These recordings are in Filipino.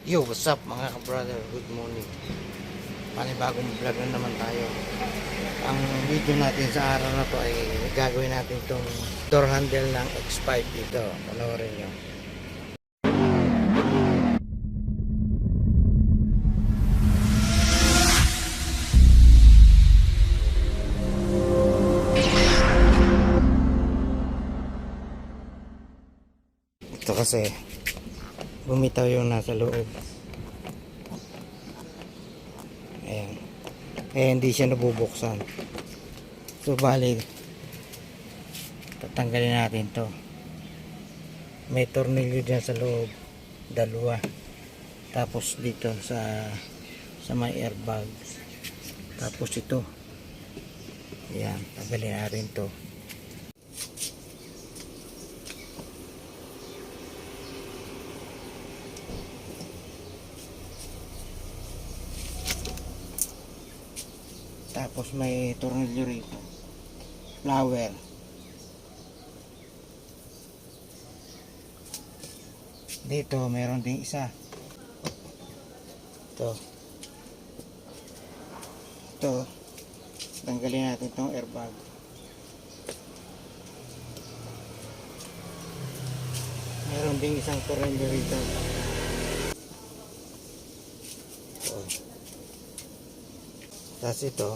Yo, what's up mga ka-brother? Good morning. Panibagong vlog na naman tayo. Ang video natin sa araw na to ay gagawin natin itong door handle ng X5 dito. Panoorin nyo. Ito kasi bumitaw yung nasa loob. Ayan. Kaya hindi siya nabubuksan. So bali, tatanggalin natin to. May tornilyo dyan sa loob, dalawa. Tapos dito sa may airbags. Tapos ito. Ayan, tanggalin natin to. Tapos may tornilyo rito. Flower. Dito meron ding isa. Ito. Ito. Tanggalin natin itong airbag. Meron ding isang tornilyo rito. Ito. Tapos ito,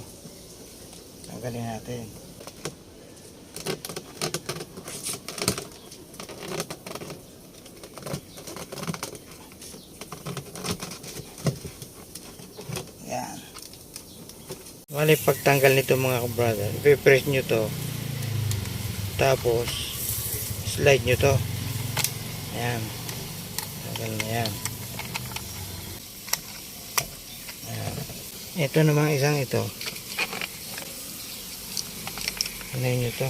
tanggalin natin. Yan. Bali, pagtanggal nito mga ka-brother, i-press nyo to. Tapos, slide nyo to. Ayan. Tanggal na yan. Ito namang isang ito. Ano nyo to?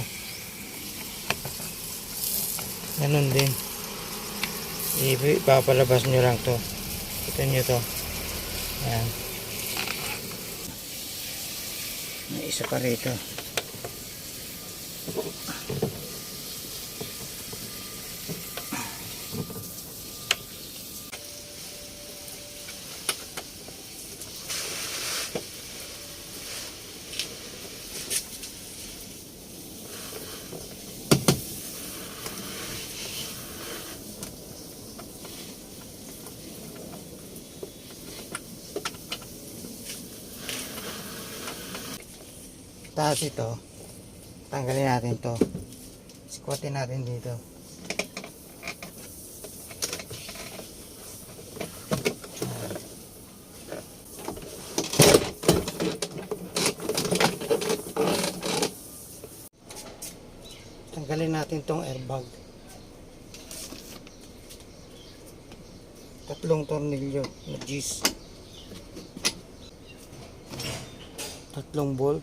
Ganun din. Ipapalabas nyo lang to. Ito nyo to. Ayan. May isa pa rito. Tapos ito, tanggalin natin to. Squatin natin dito. Tanggalin natin tong airbag. Tatlong tornilyo na G's. Tatlong bolt.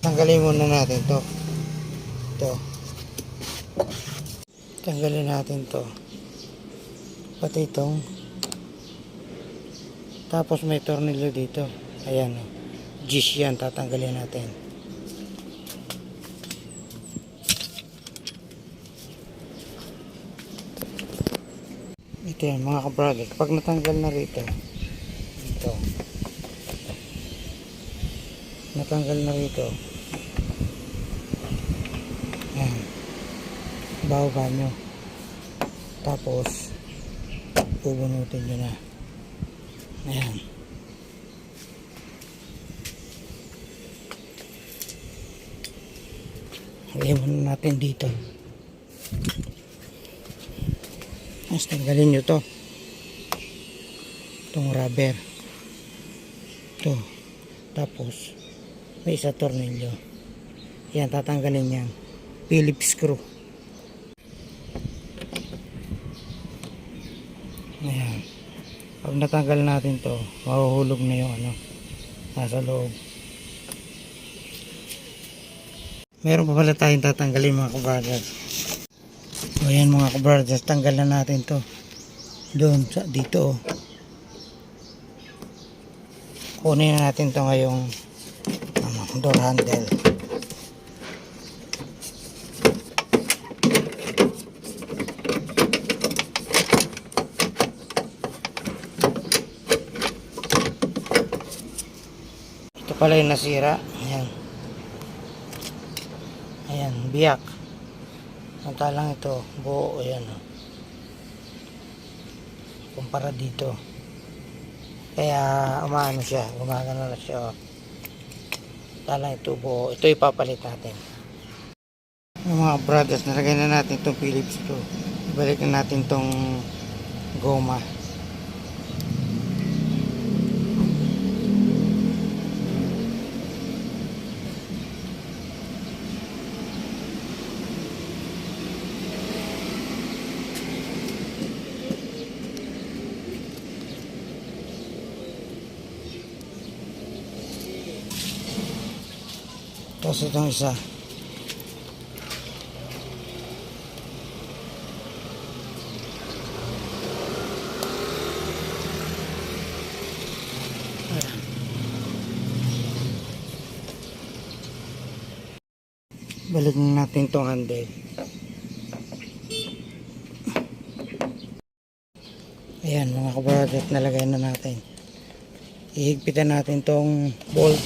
Tanggalin muna natin to. Ito. Tanggalin natin to. Pati itong. Tapos may tornilyo dito. Ayan. G's yan. Tatanggalin natin. Ito yan mga ka-brother. Kapag natanggal na rito. Ito. Natanggal na rito. Ayan. Bababa nyo. Tapos bubunutin nyo na. Ayan. Halihin muna natin dito. Tapos tanggalin nyo to. Itong rubber. Ito. Tapos may isa tornilyo. Yan, tatanggalin yan. Phillips screw. Ayan. Pag natanggal natin to, mahuhulog na yung nasa loob. Meron pa pala tayong tatanggalin mga kabrothers. So ayan mga kabrothers, tanggalan natin to. Doon sa dito. Kunin na natin to ngayong door handle. Ito pala yung nasira. Ayan. Ayan, biyak. Samantalang ito, buo, ayan. Kumpara dito. Kaya, umaano siya, gumagana na siya. Samantalang ito, buo. Ito ipapalit natin. Yung mga brothers, nalagay na natin itong Phillips screw. Ibalik na natin itong goma. Tapos itong isa. Balik na natin itong handle. Ayan mga kabrothers, nalagay na natin. Ihigpitan natin itong bolt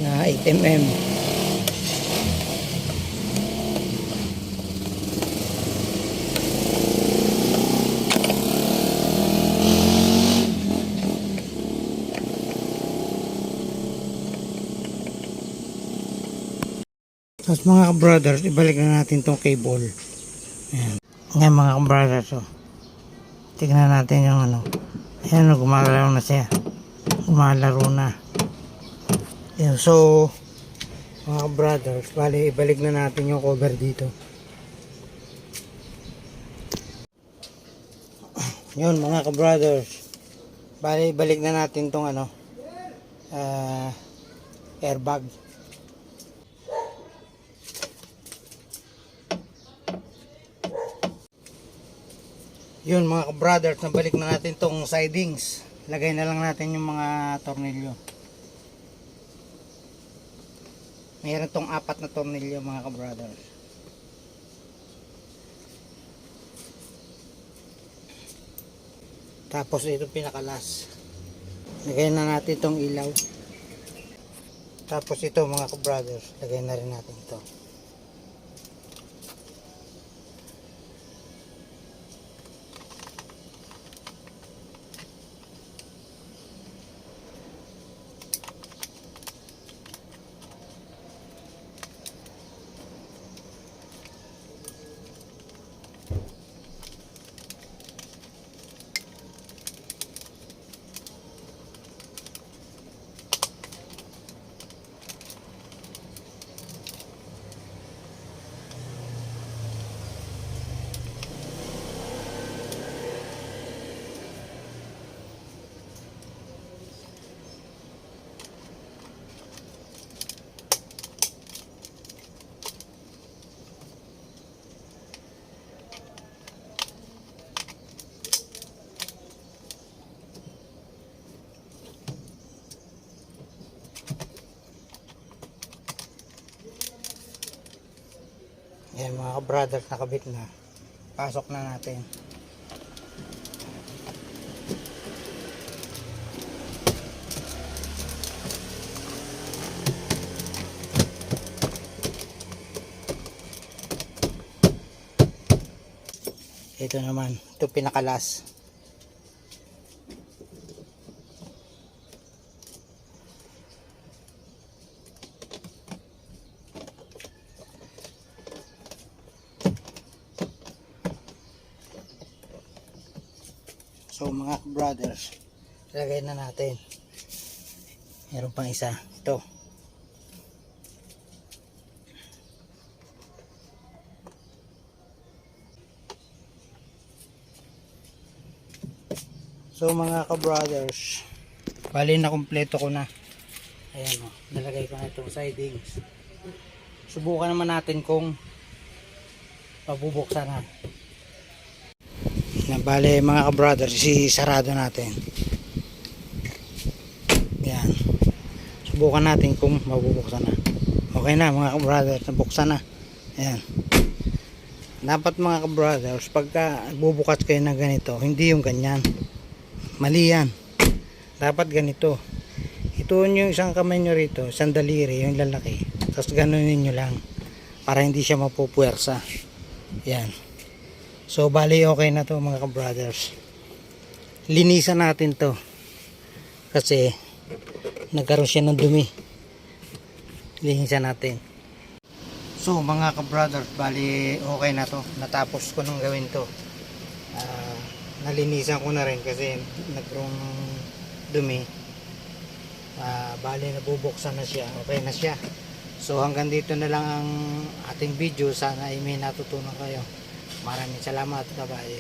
na 8mm. Tapos mga brothers, ibalik na natin tong cable. Ayan. Ngayon mga brothers, oh. Tignan natin yung ano. Ayan, gumalaro na siya. Gumalaro na. Ayan, so mga brothers, bali ibalik na natin yung cover dito. Yun mga ka-brothers, bali ibalik na natin tong ano, airbag. Yun mga ka-brothers, nabalik na natin tong sidings. Lagay na lang natin yung mga tornilyo. Mayroon tong 4 na tornilyo mga ka-brothers. Tapos ito pinakalas. Lagay na natin tong ilaw. Tapos ito mga ka-brothers, lagay na rin natin ito. Ayan mga ka-brothers, nakabit na. Pasok na natin. Ito naman, ito pinakalas. So mga brothers, lagay na natin. Meron pang isa. Ito. So mga ka-brothers, bali na kumpleto ko na. Ayan o, nalagay ko na itong sidings. Subukan naman natin kung pabubuksan na. Bale mga ka-brother, sarado natin. Yan. Subukan natin kung mabubuksan na. Okay na mga ka-brother, nabuksan na. Ayan. Dapat mga ka-brothers, pagka bubukas kayo ng ganito, hindi yung ganyan. Mali yan. Dapat ganito. Ituon yung isang kamay nyo rito, isang daliri, yung lalaki. Tapos ganunin nyo lang. Para hindi siya mapupuwersa. Yan. So bali okay na to mga ka-brothers. Linisan natin to. Kasi nagkaroon siya ng dumi. Linisan natin. So mga ka-brothers, bali okay na to. Natapos ko nung gawin to. Nalinisan ko na rin kasi nagkaroon ng dumi. Bali nabubuksan na siya. Okay na siya. So hanggang dito na lang ang ating video. Sana ay may natutunan kayo. Maraming salamat. Bye-bye.